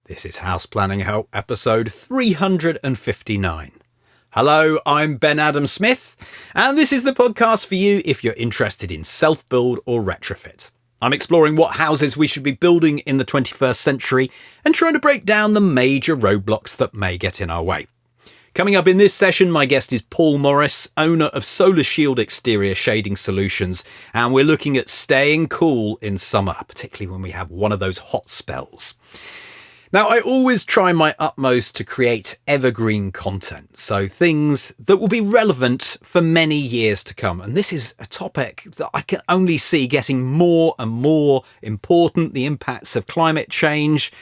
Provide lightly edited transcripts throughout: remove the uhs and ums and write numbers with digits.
This is House Planning Help, episode 359. Hello, I'm Ben Adam Smith, and this is the podcast for you if you're interested in self-build or retrofit. I'm exploring what houses we should be building in the 21st century and trying to break down the major roadblocks that may get in our way. Coming up in this session, my guest is Paul Morris, owner of Solar Shield Exterior Shading Solutions, and we're looking at staying cool in summer, particularly when we have one of those hot spells. Now, I always try my utmost to create evergreen content, so things that will be relevant for many years to come. And this is a topic that I can only see getting more and more important. The impacts of climate change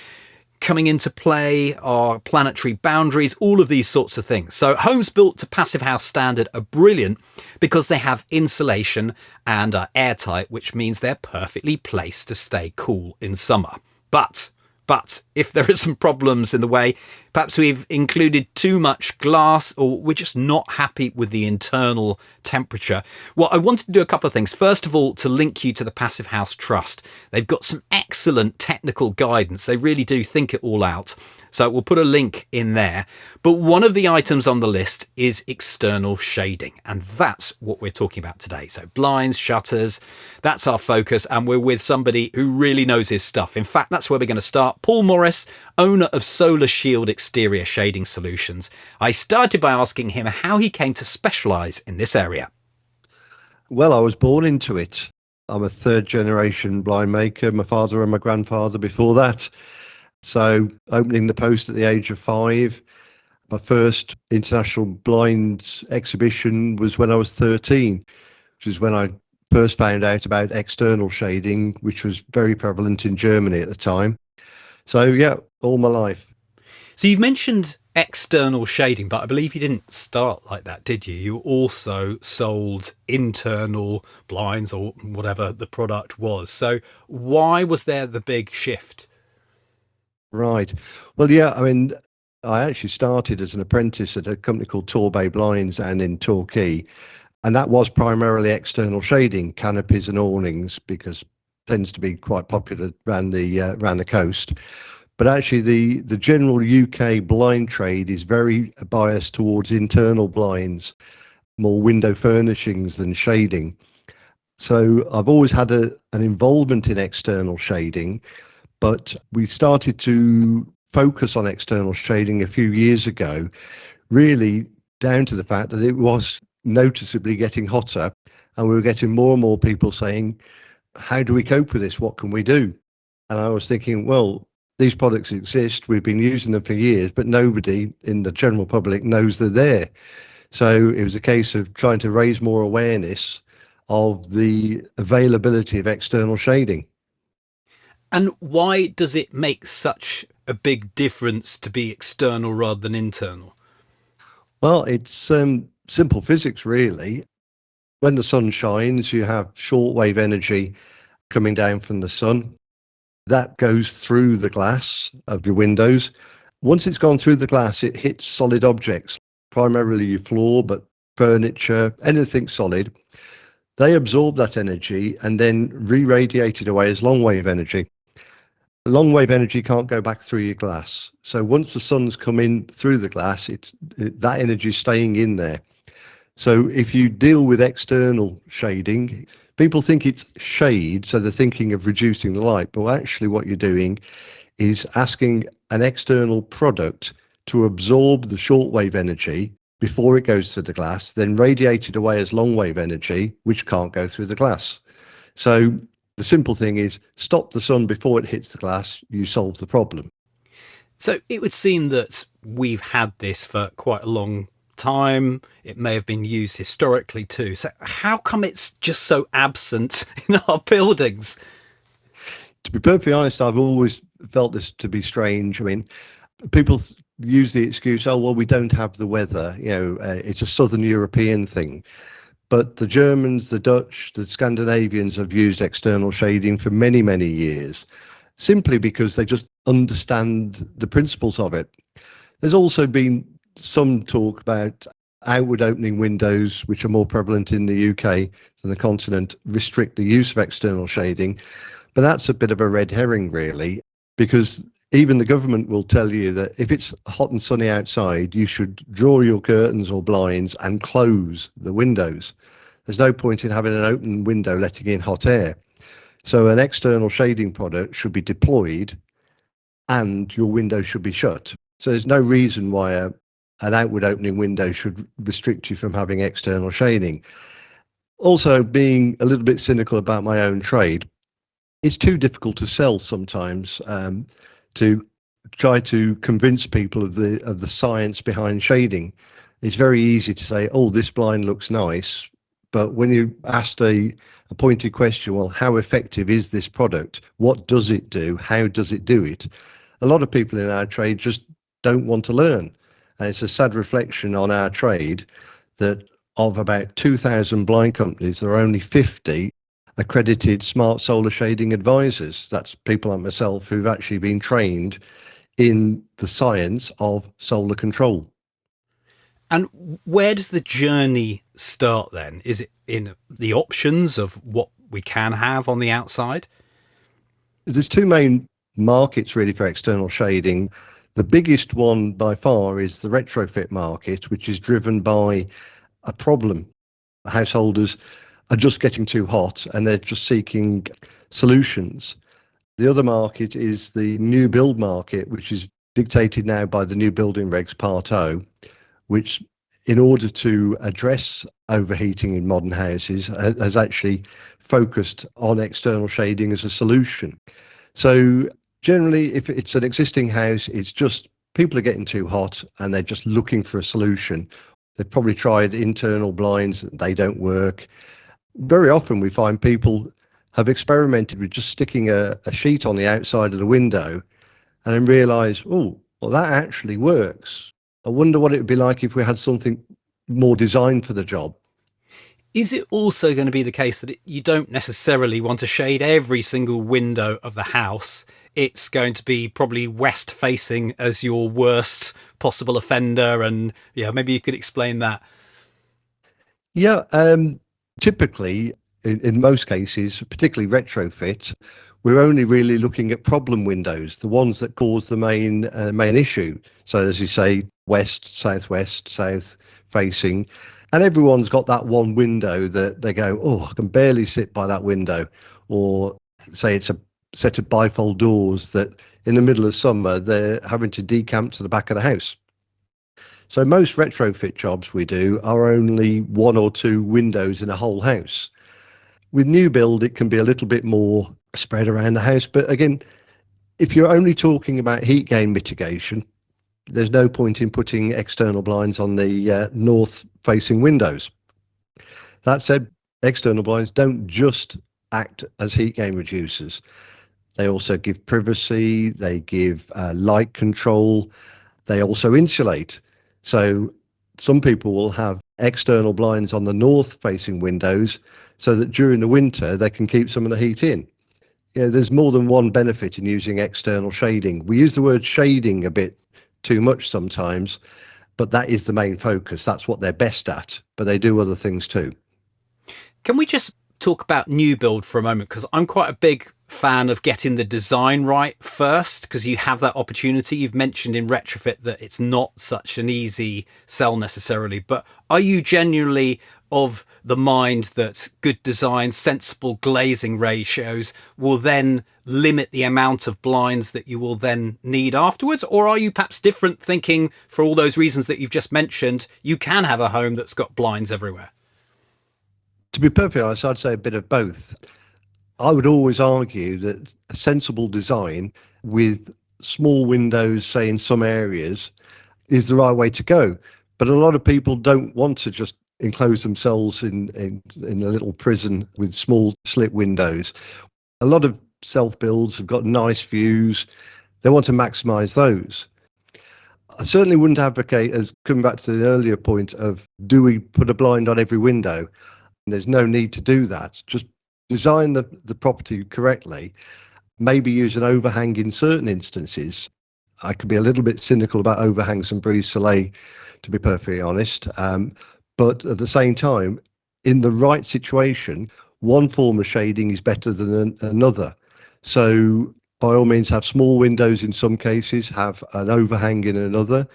coming into play, our planetary boundaries, all of these sorts of things. So homes built to Passive House standard are brilliant because they have insulation and are airtight, which means they're perfectly placed to stay cool in summer. But if there are some problems in the way, perhaps we've included too much glass or we're just not happy with the internal temperature. Well, I wanted to do a couple of things. First of all, to link you to the Passive House Trust. They've got some excellent technical guidance. They really do think it all out. So we'll put a link in there. But one of the items on the list is external shading. And that's what we're talking about today. So blinds, shutters, that's our focus. And we're with somebody who really knows his stuff. In fact, that's where we're going to start. Paul Morris, owner of Solar Shield Exterior Shading Solutions. I started by asking him how he came to specialise in this area. Well, I was born into it. I'm a third generation blind maker. My father and my grandfather before that. So opening the post at the age of 5, my first international blinds exhibition was when I was 13, which is when I first found out about external shading, which was very prevalent in Germany at the time. So yeah, all my life. So you've mentioned external shading, but I believe you didn't start like that, did you? You also sold internal blinds or whatever the product was. So why was there the big shift? Right. Well, yeah, I mean, I actually started as an apprentice at a company called Torbay Blinds and in Torquay. And that was primarily external shading, canopies and awnings, because it tends to be quite popular around the coast. But actually, the general UK blind trade is very biased towards internal blinds, more window furnishings than shading. So I've always had an involvement in external shading, but we started to focus on external shading a few years ago, really down to the fact that it was noticeably getting hotter, and we were getting more and more people saying, how do we cope with this? What can we do? And I was thinking, well, these products exist, we've been using them for years, but nobody in the general public knows they're there. So it was a case of trying to raise more awareness of the availability of external shading. And why does it make such a big difference to be external rather than internal? Well, it's simple physics, really. When the sun shines, you have shortwave energy coming down from the sun. That goes through the glass of your windows. Once it's gone through the glass, it hits solid objects, primarily your floor, but furniture, anything solid. They absorb that energy and then re-radiate it away as long-wave energy. Long-wave energy can't go back through your glass. So once the sun's come in through the glass, that energy is staying in there. So if you deal with external shading, people think it's shade, so they're thinking of reducing the light, but actually what you're doing is asking an external product to absorb the shortwave energy before it goes through the glass, then radiate it away as long-wave energy, which can't go through the glass. So the simple thing is stop the sun before it hits the glass, you solve the problem. So it would seem that we've had this for quite a long time. It may have been used historically too. So how come it's just so absent in our buildings? To be perfectly honest, I've always felt this to be strange. I mean, people use the excuse, oh, well, we don't have the weather. It's a Southern European thing. But the Germans, the Dutch, the Scandinavians have used external shading for many, many years, simply because they just understand the principles of it. There's also been some talk about outward opening windows, which are more prevalent in the UK than the continent, restrict the use of external shading. But that's a bit of a red herring, really, because Even the government will tell you that if it's hot and sunny outside, you should draw your curtains or blinds and close the windows. There's no point in having an open window letting in hot air. So an external shading product should be deployed and your window should be shut. So there's no reason why an outward opening window should restrict you from having external shading. Also, being a little bit cynical about my own trade, it's too difficult to sell sometimes, to try to convince people of the science behind shading. It's very easy to say, oh, this blind looks nice, but when you asked a pointed question, well, how effective is this product? What does it do? How does it do it? A lot of people in our trade just don't want to learn. And it's a sad reflection on our trade that of about 2,000 blind companies, there are only 50 accredited smart solar shading advisors. That's people like myself who've actually been trained in the science of solar control. And where does the journey start then? Is it in the options of what we can have on the outside? There's two main markets really for external shading. The biggest one by far is the retrofit market, which is driven by a problem. Householders are just getting too hot and they're just seeking solutions. The other market is the new build market, which is dictated now by the new building regs Part O, which in order to address overheating in modern houses has actually focused on external shading as a solution. So generally, if it's an existing house, it's just people are getting too hot and they're just looking for a solution. They've probably tried internal blinds, they don't work. Very often we find people have experimented with just sticking a sheet on the outside of the window and then realise, oh, well, that actually works. I wonder what it would be like if we had something more designed for the job. Is it also going to be the case that you don't necessarily want to shade every single window of the house? It's going to be probably west facing as your worst possible offender. And yeah, maybe you could explain that. Yeah, typically, in most cases, particularly retrofit, we're only really looking at problem windows, the ones that cause the main issue. So as you say, west, southwest, south facing, and everyone's got that one window that they go, oh, I can barely sit by that window. Or say it's a set of bifold doors that in the middle of summer, they're having to decamp to the back of the house. So most retrofit jobs we do are only one or two windows in a whole house. With new build, it can be a little bit more spread around the house. But again, if you're only talking about heat gain mitigation, there's no point in putting external blinds on the north-facing windows. That said, external blinds don't just act as heat gain reducers. They also give privacy, they give light control, they also insulate. So some people will have external blinds on the north-facing windows so that during the winter they can keep some of the heat in. Yeah, there's more than one benefit in using external shading. We use the word shading a bit too much sometimes, but that is the main focus. That's what they're best at, but they do other things too. Can we just talk about new build for a moment? Because I'm quite a big fan of getting the design right first, because you have that opportunity. You've mentioned in retrofit that it's not such an easy sell necessarily, but are you genuinely of the mind that good design, sensible glazing ratios will then limit the amount of blinds that you will then need afterwards? Or are you perhaps different, thinking for all those reasons that you've just mentioned, you can have a home that's got blinds everywhere? To be perfectly honest, I'd say a bit of both. I would always argue that a sensible design with small windows, say in some areas, is the right way to go. But a lot of people don't want to just enclose themselves in a little prison with small slit windows. A lot of self builds have got nice views. They want to maximize those. I certainly wouldn't advocate, as coming back to the earlier point of, do we put a blind on every window? There's no need to do that. Just design the property correctly. Maybe use an overhang in certain instances. I could be a little bit cynical about overhangs and brise soleil, to be perfectly honest. But at the same time, in the right situation, one form of shading is better than another. So by all means have small windows in some cases, have an overhang in another.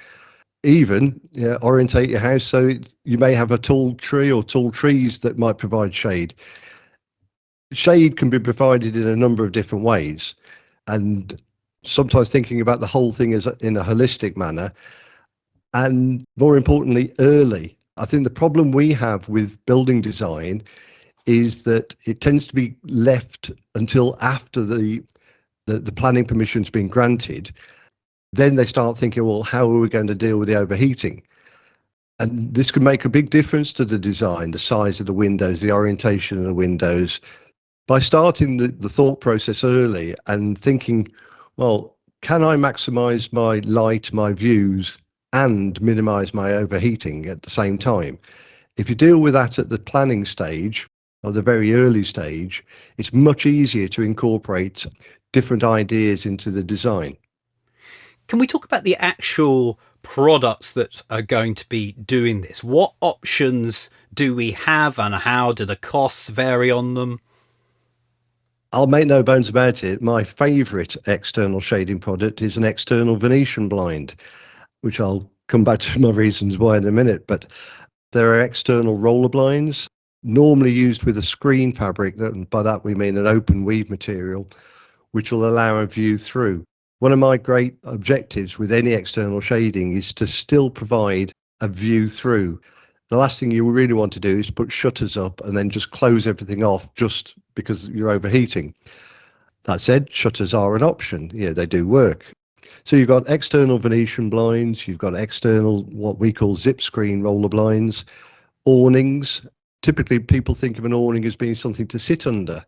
Even orientate your house so you may have a tall tree or tall trees that might provide shade. Shade can be provided in a number of different ways, and sometimes thinking about the whole thing as in a holistic manner, and more importantly, early. I think the problem we have with building design is that it tends to be left until after the planning permission's been granted. Then they start thinking, well, how are we going to deal with the overheating? And this can make a big difference to the design, the size of the windows, the orientation of the windows. By starting the thought process early and thinking, well, can I maximize my light, my views, and minimize my overheating at the same time? If you deal with that at the planning stage, or the very early stage, it's much easier to incorporate different ideas into the design. Can we talk about the actual products that are going to be doing this? What options do we have, and how do the costs vary on them? I'll make no bones about it. My favourite external shading product is an external Venetian blind, which I'll come back to my reasons why in a minute. But there are external roller blinds, normally used with a screen fabric. And by that we mean an open weave material, which will allow a view through. One of my great objectives with any external shading is to still provide a view through. The last thing you really want to do is put shutters up and then just close everything off just because you're overheating. That said, shutters are an option. They do work. So you've got external Venetian blinds, you've got external what we call zip screen roller blinds, awnings. Typically people think of an awning as being something to sit under,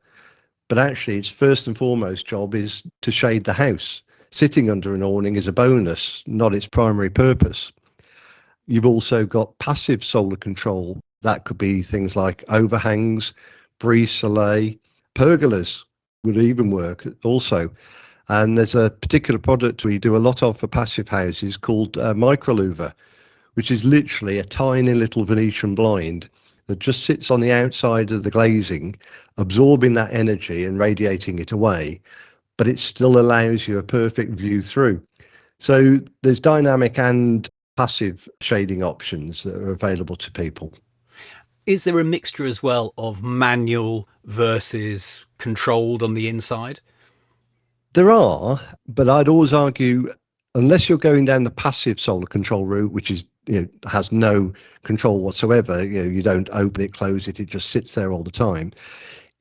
but actually its first and foremost job is to shade the house. Sitting under an awning is a bonus, not its primary purpose. You've also got passive solar control. That could be things like overhangs, brise soleil, pergolas would even work also. And there's a particular product we do a lot of for passive houses called microlouver, which is literally a tiny little Venetian blind that just sits on the outside of the glazing, absorbing that energy and radiating it away, but it still allows you a perfect view through. So there's dynamic and passive shading options that are available to people. Is there a mixture as well of manual versus controlled on the inside? There are, but I'd always argue, unless you're going down the passive solar control route, which is has no control whatsoever, you don't open it, close it, it just sits there all the time.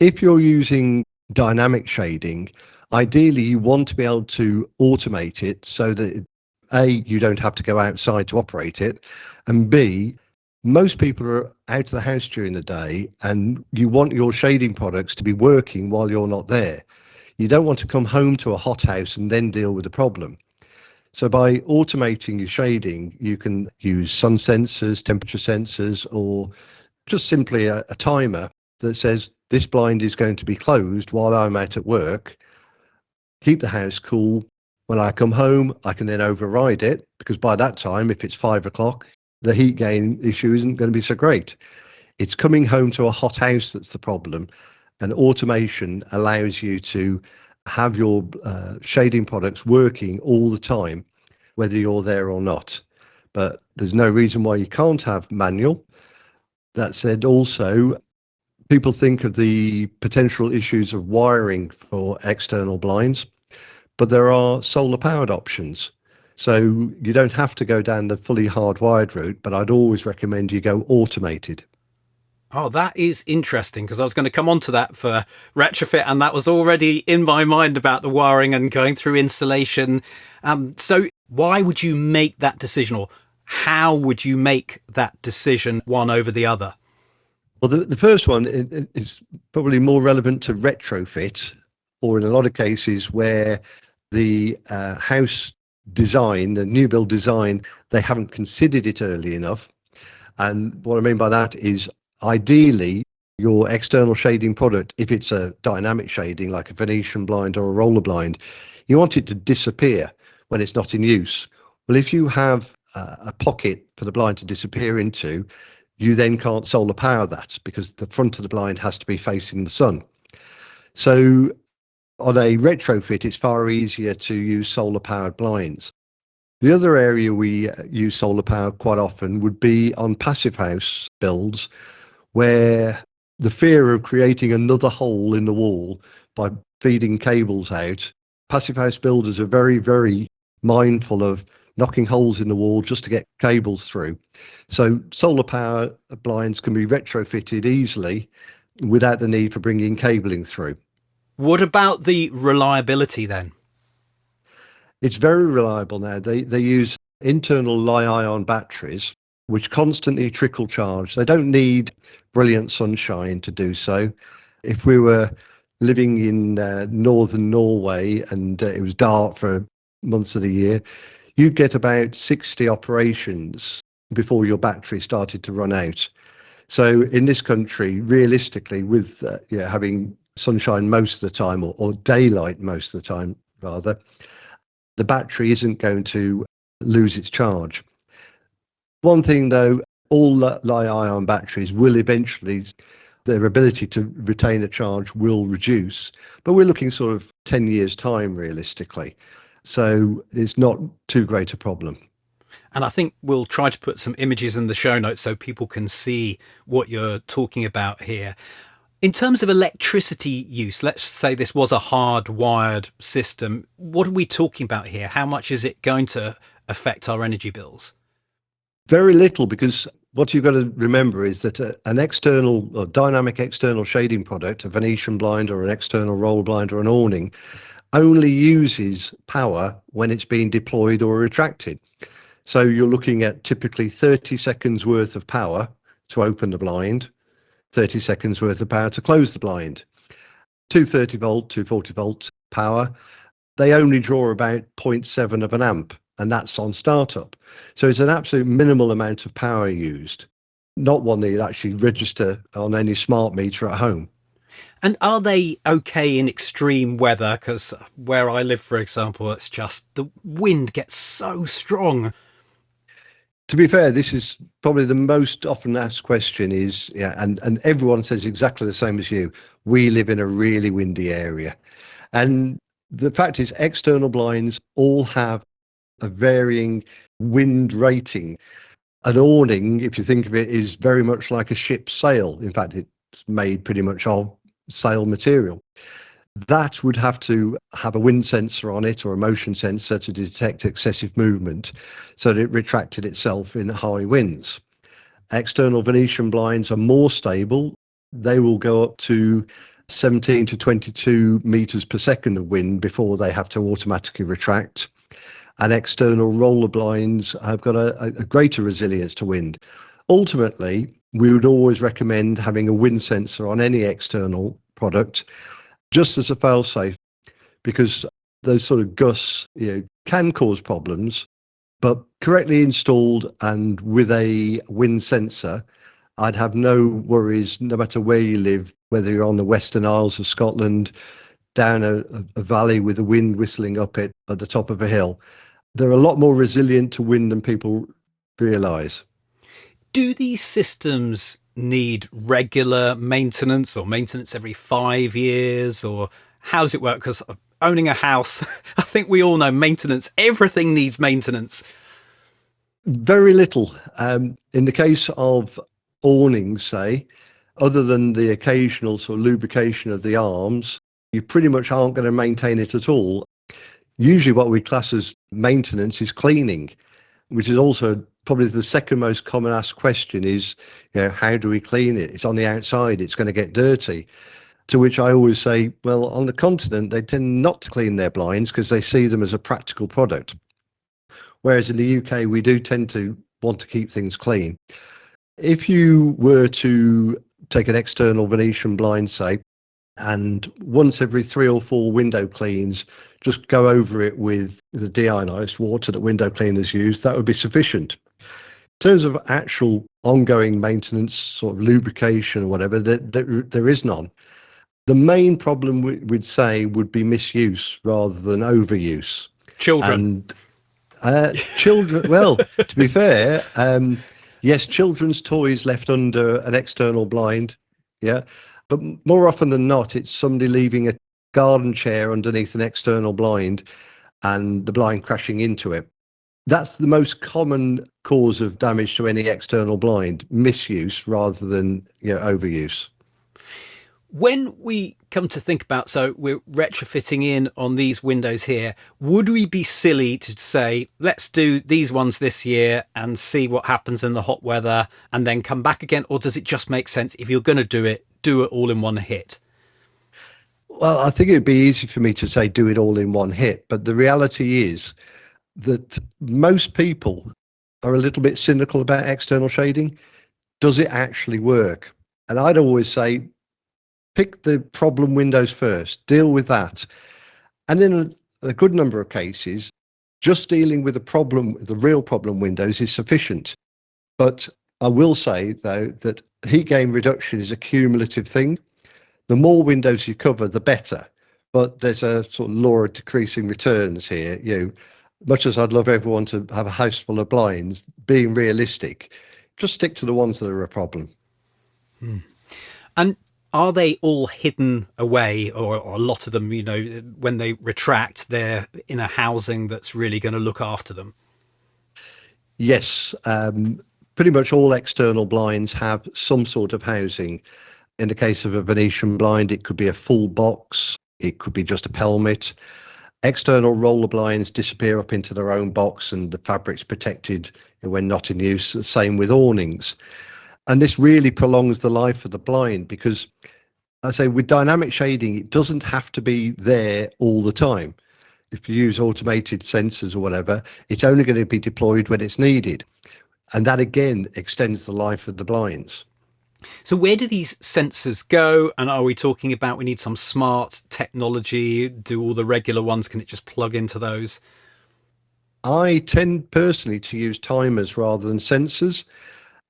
If you're using dynamic shading, ideally you want to be able to automate it so that A, you don't have to go outside to operate it, and B, most people are out of the house during the day and you want your shading products to be working while you're not there. You don't want to come home to a hot house and then deal with the problem. So by automating your shading, you can use sun sensors, temperature sensors, or just simply a timer that says this blind is going to be closed while I'm out at work. Keep the house cool. When I come home, I can then override it, because by that time, if it's 5 o'clock, the heat gain issue isn't going to be so great. It's coming home to a hot house that's the problem. And automation allows you to have your shading products working all the time, whether you're there or not. But there's no reason why you can't have manual. That said, also, people think of the potential issues of wiring for external blinds, but there are solar powered options. So you don't have to go down the fully hardwired route, but I'd always recommend you go automated. Oh, that is interesting, because I was going to come on to that for retrofit, and that was already in my mind about the wiring and going through insulation. So why would you make that decision, or how would you make that decision one over the other? Well, the first one is probably more relevant to retrofit, or in a lot of cases where the house design, the new build design, they haven't considered it early enough. And what I mean by that is, ideally, your external shading product, if it's a dynamic shading like a Venetian blind or a roller blind, you want it to disappear when it's not in use. Well, if you have a pocket for the blind to disappear into, you then can't solar power that, because the front of the blind has to be facing the sun. So On a retrofit, it's far easier to use solar powered blinds. The other area we use solar power quite often would be on passive house builds, where the fear of creating another hole in the wall by feeding cables out, passive house builders are very, very mindful of knocking holes in the wall just to get cables through. So solar power blinds can be retrofitted easily without the need for bringing cabling through. What about the reliability then? It's very reliable now. They use internal Li-ion batteries, which constantly trickle charge. They don't need brilliant sunshine to do so. If we were living in northern Norway and it was dark for months of the year, you'd get about 60 operations before your battery started to run out. So in this country, realistically, with having sunshine most of the time, or daylight most of the time, rather, the battery isn't going to lose its charge. One thing though, all Li-ion batteries will eventually, their ability to retain a charge will reduce, but we're looking sort of 10 years time realistically. So it's not too great a problem. And I think we'll try to put some images in the show notes so people can see what you're talking about here. In terms of electricity use, let's say this was a hardwired system. What are we talking about here? How much is it going to affect our energy bills? Very little, because what you've got to remember is that an external or dynamic external shading product, a Venetian blind or an external roll blind or an awning, only uses power when it's being deployed or retracted. So you're looking at typically 30 seconds worth of power to open the blind, 30 seconds worth of power to close the blind. 230 volt, 240 volt power, they only draw about 0.7 of an amp, and that's on startup. So it's an absolute minimal amount of power used, not one that you'd actually register on any smart meter at home. And are they okay in extreme weather? Because where I live, for example, it's just the wind gets so strong. To be fair, this is probably the most often asked question is, and everyone says exactly the same as you. We live in a really windy area. And the fact is, external blinds all have a varying wind rating. An awning, if you think of it, is very much like a ship's sail. In fact, it's made pretty much of sail material. That would have to have a wind sensor on it or a motion sensor to detect excessive movement so that it retracted itself in high winds. External Venetian blinds are more stable. They will go up to 17 to 22 meters per second of wind before they have to automatically retract. And external roller blinds have got a greater resilience to wind. Ultimately, we would always recommend having a wind sensor on any external product, just as a fail-safe, because those sort of gusts can cause problems, but correctly installed and with a wind sensor, I'd have no worries no matter where you live, whether you're on the Western Isles of Scotland, down a valley with the wind whistling up it at the top of a hill. They're a lot more resilient to wind than people realise. Do these systems need regular maintenance or maintenance every 5 years, or how does it work? Because owning a house, I think we all know maintenance, everything needs maintenance. Very little. In the case of awnings, say, other than the occasional sort of lubrication of the arms, you pretty much aren't going to maintain it at all. Usually what we class as maintenance is cleaning, which is also probably the second most common asked question is, how do we clean it? It's on the outside, it's going to get dirty. To which I always say, well, on the continent, they tend not to clean their blinds because they see them as a practical product. Whereas in the UK, we do tend to want to keep things clean. If you were to take an external Venetian blind, say, and once every 3 or 4 window cleans, just go over it with the deionized water that window cleaners use, that would be sufficient. In terms of actual ongoing maintenance, sort of lubrication or whatever, there is none. The main problem we'd say would be misuse rather than overuse. Children. And children, well, to be fair, yes, children's toys left under an external blind, yeah. But more often than not, it's somebody leaving garden chair underneath an external blind and the blind crashing into it. That's the most common cause of damage to any external blind, misuse rather than overuse. When we come to think about, so we're retrofitting in on these windows here, would we be silly to say, let's do these ones this year and see what happens in the hot weather and then come back again? Or does it just make sense, if you're going to do it all in one hit? Well, I think it'd be easy for me to say do it all in one hit, but the reality is that most people are a little bit cynical about external shading. Does it actually work? And I'd always say pick the problem windows first, deal with that. And in a good number of cases, just dealing with the real problem windows is sufficient. But I will say, though, that heat gain reduction is a cumulative thing. The more windows you cover, the better. But there's a sort of law of decreasing returns here. Much as I'd love everyone to have a house full of blinds, being realistic, just stick to the ones that are a problem. And are they all hidden away, or a lot of them, when they retract, they're in a housing that's really going to look after them? Yes, pretty much all external blinds have some sort of housing. In the case of a Venetian blind, it could be a full box, it could be just a pelmet. External roller blinds disappear up into their own box and the fabric's protected when not in use. The same with awnings. And this really prolongs the life of the blind because, I say, with dynamic shading, it doesn't have to be there all the time. If you use automated sensors or whatever, it's only going to be deployed when it's needed. And that again extends the life of the blinds. So where do these sensors go? And are we talking about we need some smart technology? Do all the regular ones, can it just plug into those? I tend personally to use timers rather than sensors.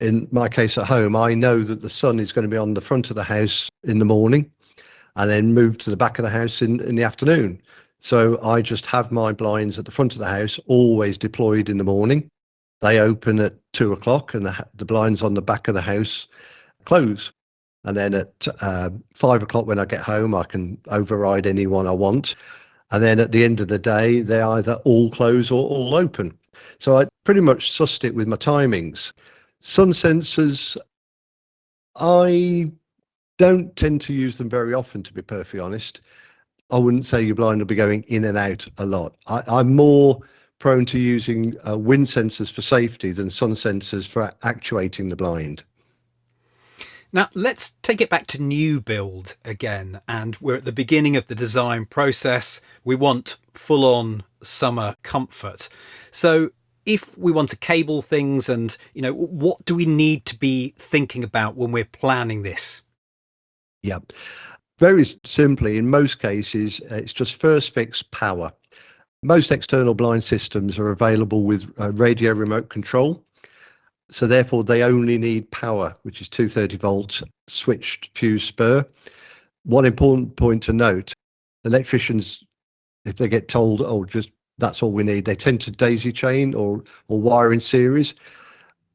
In my case at home, I know that the sun is going to be on the front of the house in the morning and then move to the back of the house in the afternoon. So I just have my blinds at the front of the house always deployed in the morning. They open at 2 o'clock and the blinds on the back of the house close. And then at 5 o'clock when I get home, I can override any one I want. And then at the end of the day, they either all close or all open. So I pretty much sussed it with my timings. Sun sensors, I don't tend to use them very often, to be perfectly honest. I wouldn't say your blind will be going in and out a lot. I'm more prone to using wind sensors for safety than sun sensors for actuating the blind. Now, let's take it back to new build again. And we're at the beginning of the design process. We want full on summer comfort. So if we want to cable things and, what do we need to be thinking about when we're planning this? Yeah, very simply, in most cases, it's just first fix power. Most external blind systems are available with radio remote control. So therefore, they only need power, which is 230 volt switched fuse spur. One important point to note, electricians, if they get told, oh, just that's all we need, they tend to daisy chain or wire in series.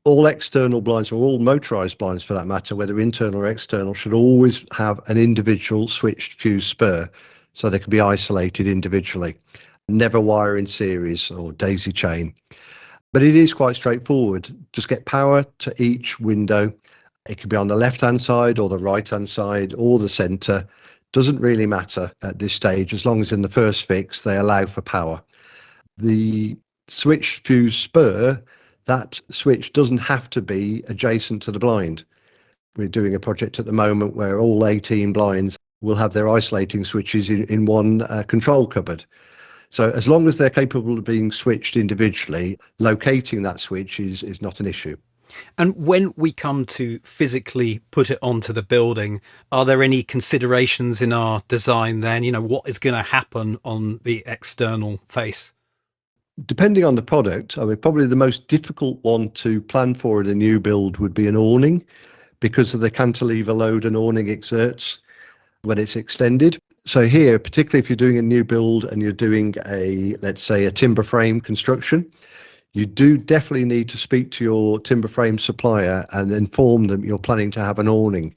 All external blinds, or all motorized blinds for that matter, whether internal or external, should always have an individual switched fuse spur so they can be isolated individually. Never wire in series or daisy chain. But it is quite straightforward. Just get power to each window. It could be on the left-hand side or the right-hand side or the centre. Doesn't really matter at this stage, as long as in the first fix they allow for power. The switch fuse spur, that switch doesn't have to be adjacent to the blind. We're doing a project at the moment where all 18 blinds will have their isolating switches in one control cupboard. So as long as they're capable of being switched individually, locating that switch is not an issue. And when we come to physically put it onto the building, are there any considerations in our design then? What is going to happen on the external face? Depending on the product, I mean, probably the most difficult one to plan for in a new build would be an awning, because of the cantilever load an awning exerts when it's extended. So here, particularly if you're doing a new build and you're doing let's say a timber frame construction, you do definitely need to speak to your timber frame supplier and inform them you're planning to have an awning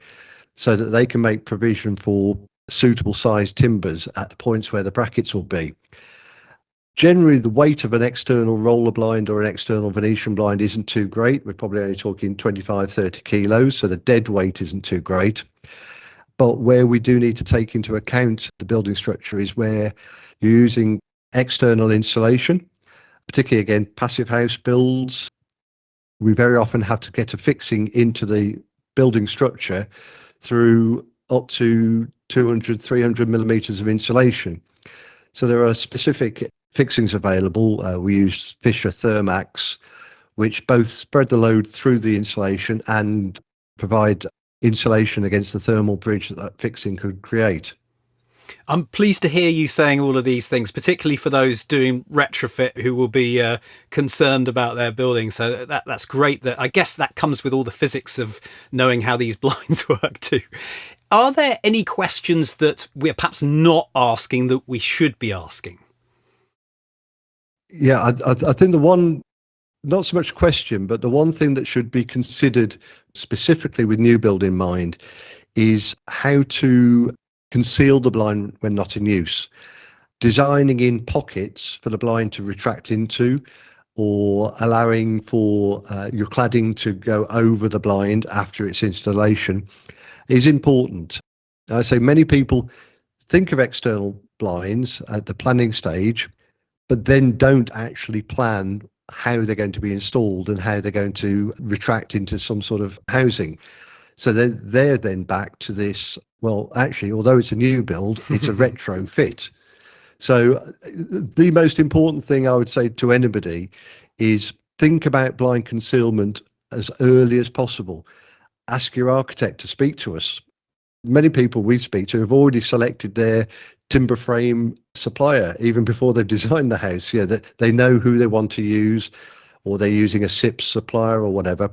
so that they can make provision for suitable size timbers at the points where the brackets will be. Generally, the weight of an external roller blind or an external Venetian blind isn't too great. We're probably only talking 25, 30 kilos, so the dead weight isn't too great. But where we do need to take into account the building structure is where you're using external insulation, particularly, again, passive house builds. We very often have to get a fixing into the building structure through up to 200, 300 millimeters of insulation. So there are specific fixings available. We use Fisher Thermax, which both spread the load through the insulation and provide insulation against the thermal bridge that that fixing could create. I'm pleased to hear you saying all of these things, particularly for those doing retrofit who will be concerned about their building. So that's great. That I guess that comes with all the physics of knowing how these blinds work too. Are there any questions that we're perhaps not asking that we should be asking? Yeah, I think the one, not so much question, but the one thing that should be considered specifically with new build in mind is how to conceal the blind when not in use. Designing in pockets for the blind to retract into, or allowing for your cladding to go over the blind after its installation is important. I say many people think of external blinds at the planning stage, but then don't actually plan how they're going to be installed and how they're going to retract into some sort of housing. So they're then back to this, well, actually, although it's a new build, it's a retrofit. So the most important thing I would say to anybody is think about blind concealment as early as possible. Ask your architect to speak to us. Many people we speak to have already selected their timber frame supplier even before they've designed the house. Yeah, that they know who they want to use, or they're using a SIPS supplier or whatever.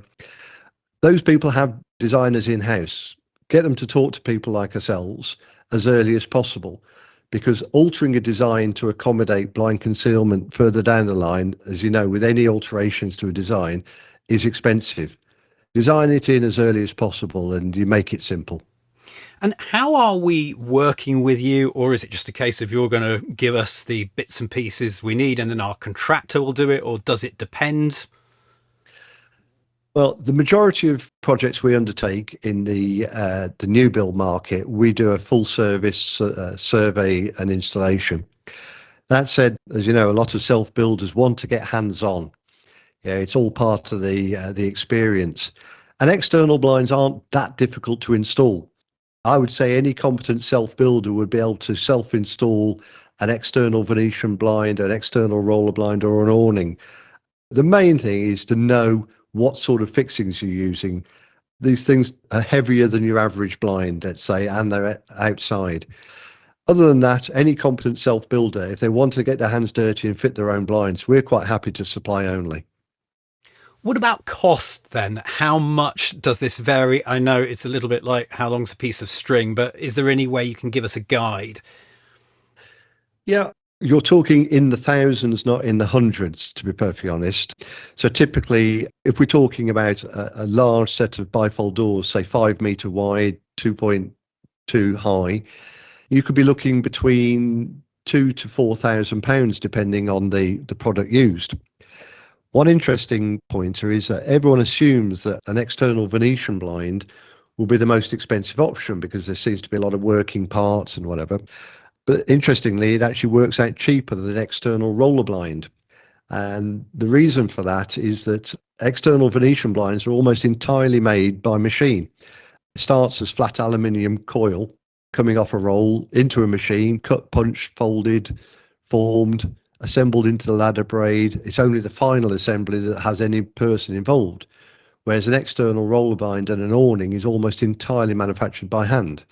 Those people have designers in-house. Get them to talk to people like ourselves as early as possible, because altering a design to accommodate blind concealment further down the line, as you know, with any alterations to a design, is expensive. Design it in as early as possible and you make it simple. And how are we working with you? Or is it just a case of you're going to give us the bits and pieces we need and then our contractor will do it? Or does it depend? Well, the majority of projects we undertake in the new build market, we do a full service survey and installation. That said, as you know, a lot of self builders want to get hands on. Yeah, it's all part of the experience. And external blinds aren't that difficult to install. I would say any competent self builder would be able to self install an external Venetian blind, an external roller blind, or an awning. The main thing is to know what sort of fixings you're using. These things are heavier than your average blind, let's say, and they're outside. Other than that, any competent self-builder, if they want to get their hands dirty and fit their own blinds, we're quite happy to supply only. What about cost then? How much does this vary? I know it's a little bit like how long's a piece of string, but is there any way you can give us a guide? Yeah, you're talking in the thousands, not in the hundreds, to be perfectly honest. So typically, if we're talking about a large set of bifold doors, say 5 meter wide, 2.2 high, you could be looking between £2,000 to £4,000, depending on the product used. One interesting pointer is that everyone assumes that an external Venetian blind will be the most expensive option because there seems to be a lot of working parts and whatever. But interestingly, it actually works out cheaper than an external roller blind. And the reason for that is that external Venetian blinds are almost entirely made by machine. It starts as flat aluminium coil coming off a roll into a machine, cut, punched, folded, formed, assembled into the ladder braid. It's only the final assembly that has any person involved. Whereas an external roller blind and an awning is almost entirely manufactured by hand.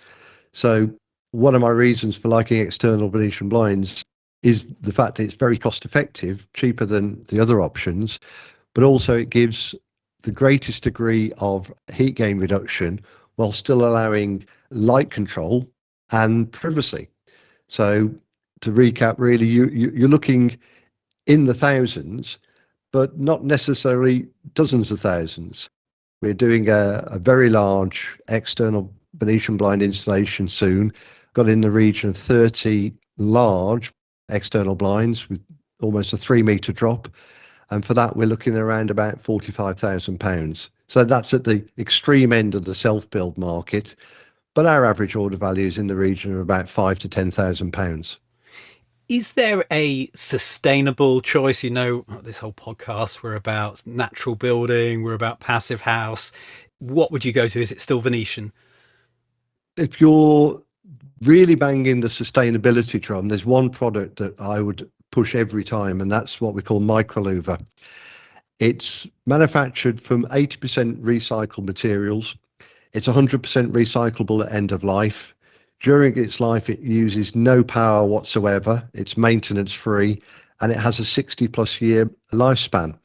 So one of my reasons for liking external Venetian blinds is the fact that it's very cost effective, cheaper than the other options, but also it gives the greatest degree of heat gain reduction while still allowing light control and privacy. So to recap, really, you're looking in the thousands, but not necessarily dozens of thousands. We're doing a very large external Venetian blind installation soon. got in the region of 30 large external blinds with almost a 3 metre drop. And for that, we're looking around about £45,000. So that's at the extreme end of the self-build market. But our average order value is in the region of about £5,000 to £10,000. Is there a sustainable choice? You know, this whole podcast, we're about natural building, we're about passive house. What would you go to? Is it still Venetian? If you're really banging the sustainability drum, there's one product that I would push every time, and that's what we call microlouver. It's manufactured from 80% recycled materials. It's 100% recyclable at end of life. During its life, it uses no power whatsoever. It's maintenance free, and it has a 60+ year lifespan.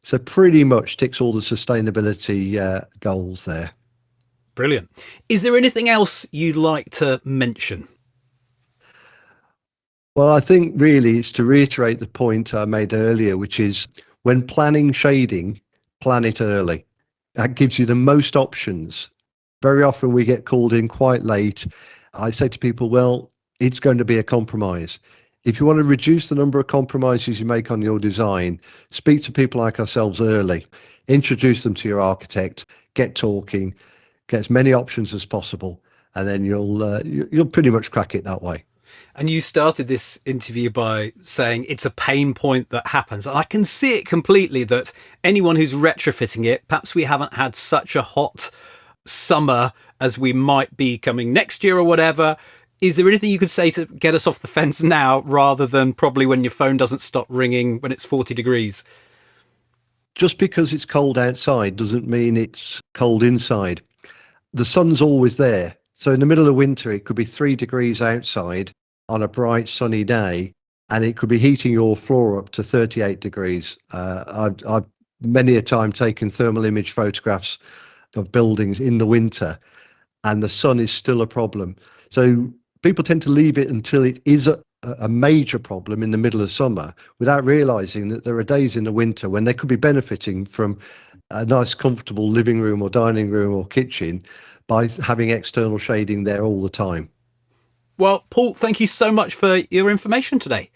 So pretty much ticks all the sustainability goals there. Brilliant. Is there anything else you'd like to mention? Well, I think really it's to reiterate the point I made earlier, which is when planning shading, plan it early. That gives you the most options. Very often we get called in quite late. I say to people, well, it's going to be a compromise. If you want to reduce the number of compromises you make on your design, speak to people like ourselves early, introduce them to your architect, get talking, get as many options as possible, and then you'll pretty much crack it that way. And you started this interview by saying it's a pain point that happens. And I can see it completely that anyone who's retrofitting it, perhaps we haven't had such a hot summer as we might be coming next year or whatever. Is there anything you could say to get us off the fence now rather than probably when your phone doesn't stop ringing when it's 40 degrees? Just because it's cold outside doesn't mean it's cold inside. The sun's always there. So in the middle of winter, it could be 3 degrees outside on a bright sunny day, and it could be heating your floor up to 38 degrees. I've many a time taken thermal image photographs of buildings in the winter, and the sun is still a problem. So people tend to leave it until it is a major problem in the middle of summer without realizing that there are days in the winter when they could be benefiting from a nice comfortable living room or dining room or kitchen by having external shading there all the time. Well, Paul, thank you so much for your information today.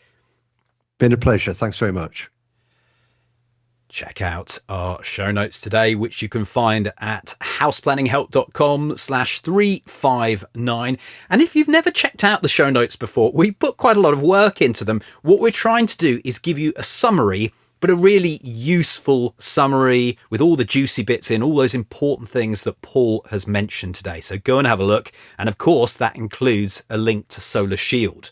Been a pleasure. Thanks very much. Check out our show notes today, which you can find at houseplanninghelp.com/359. And if you've never checked out the show notes before, we put quite a lot of work into them. What we're trying to do is give you a summary, but a really useful summary with all the juicy bits in, all those important things that Paul has mentioned today. So go and have a look. And of course, that includes a link to Solar Shield.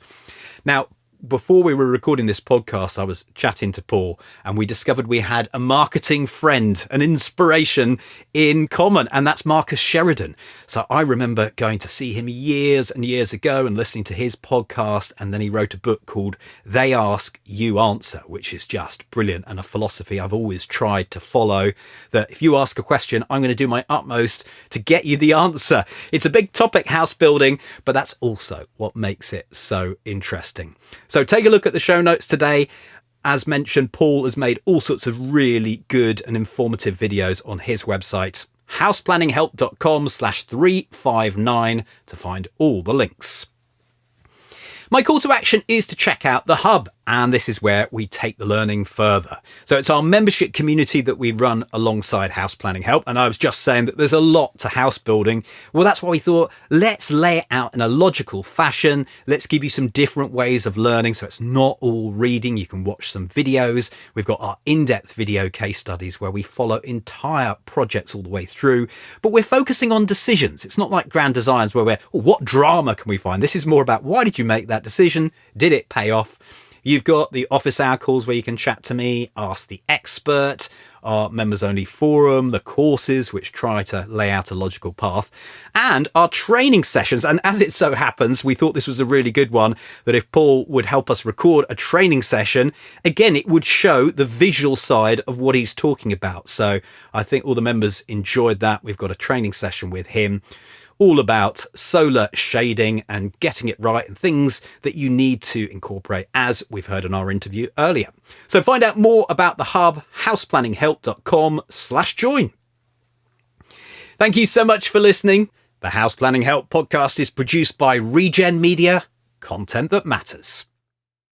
Now, before we were recording this podcast, I was chatting to Paul and we discovered we had a marketing friend, an inspiration in common, and that's Marcus Sheridan. So I remember going to see him years and years ago and listening to his podcast, and then he wrote a book called They Ask, You Answer, which is just brilliant and a philosophy I've always tried to follow, that if you ask a question, I'm going to do my utmost to get you the answer. It's a big topic, house building, but that's also what makes it so interesting. So take a look at the show notes today. As mentioned, Paul has made all sorts of really good and informative videos on his website, houseplanninghelp.com/359, to find all the links. My call to action is to check out the Hub, and this is where we take the learning further. So it's our membership community that we run alongside House Planning Help, and I was just saying that there's a lot to house building. Well, that's why we thought, let's lay it out in a logical fashion. Let's give you some different ways of learning, so it's not all reading. You can watch some videos. We've got our in-depth video case studies where we follow entire projects all the way through, but we're focusing on decisions. It's not like grand designs where what drama can we find? This is more about, why did you make that decision? Did it pay off? You've got the office hour calls where you can chat to me, ask the expert, our members only forum, the courses which try to lay out a logical path, and our training sessions. And as it so happens, we thought this was a really good one, that if Paul would help us record a training session, again, it would show the visual side of what he's talking about. So I think all the members enjoyed that. We've got a training session with him, all about solar shading and getting it right and things that you need to incorporate, as we've heard in our interview earlier. So find out more about the Hub, houseplanninghelp.com/join. Thank you so much for listening. The House Planning Help podcast is produced by Regen Media, content that matters.